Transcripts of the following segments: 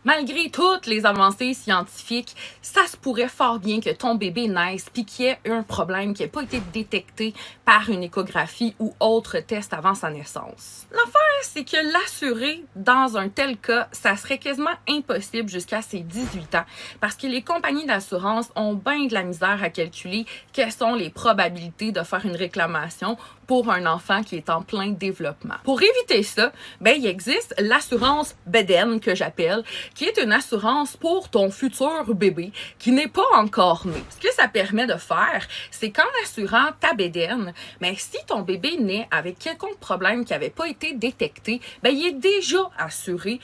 Malgré toutes les avancées scientifiques, ça se pourrait fort bien que ton bébé naisse puis qu'il y ait un problème qui n'ait pas été détecté par une échographie ou autre test avant sa naissance. L'affaire, c'est que l'assurer dans un tel cas, ça serait quasiment impossible jusqu'à ses 18 ans parce que les compagnies d'assurance ont bien de la misère à calculer quelles sont les probabilités de faire une réclamation pour un enfant qui est en plein développement. Pour éviter ça, il existe l'assurance bédaine que j'appelle, qui est une assurance pour ton futur bébé qui n'est pas encore né. Ce que ça permet de faire, c'est qu'en assurant ta bédaine, si ton bébé naît avec quelconque problème qui n'avait pas été détecté, il est déjà assuré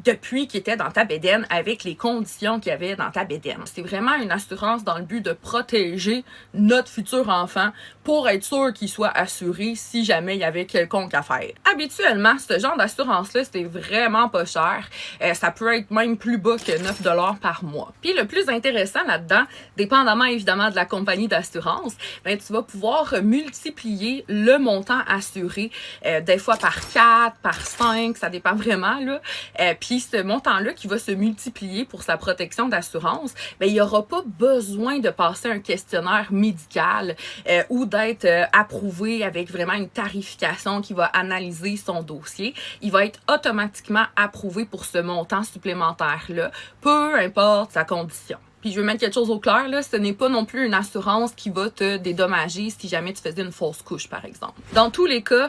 depuis qu'il était dans ta bédaine avec les conditions qu'il y avait dans ta bédaine. C'est vraiment une assurance dans le but de protéger notre futur enfant pour être sûr qu'il soit assuré si jamais il y avait quelconque affaire. Habituellement, ce genre d'assurance-là, c'est vraiment pas cher. Ça peut être même plus bas que 9 $ par mois. Puis le plus intéressant là-dedans, dépendamment évidemment de la compagnie d'assurance, tu vas pouvoir multiplier le montant assuré des fois par 4, par 5, ça dépend vraiment là. Puis ce montant-là qui va se multiplier pour sa protection d'assurance, il n'y aura pas besoin de passer un questionnaire médical ou d'être approuvé avec vraiment une tarification qui va analyser son dossier. Il va être automatiquement approuvé pour ce montant supplémentaire-là, peu importe sa condition. Puis je veux mettre quelque chose au clair, là, ce n'est pas non plus une assurance qui va te dédommager si jamais tu faisais une fausse couche, par exemple. Dans tous les cas,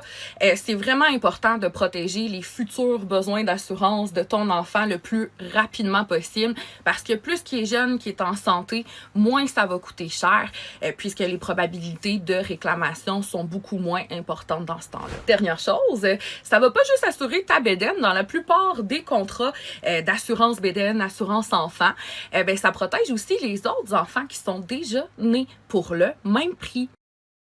c'est vraiment important de protéger les futurs besoins d'assurance de ton enfant le plus rapidement possible parce que plus qu'il est jeune, qu'il est en santé, moins ça va coûter cher puisque les probabilités de réclamation sont beaucoup moins importantes dans ce temps-là. Dernière chose, ça va pas juste assurer ta bédaine. Dans la plupart des contrats d'assurance bédaine, assurance enfant, ça protège aussi les autres enfants qui sont déjà nés pour le même prix.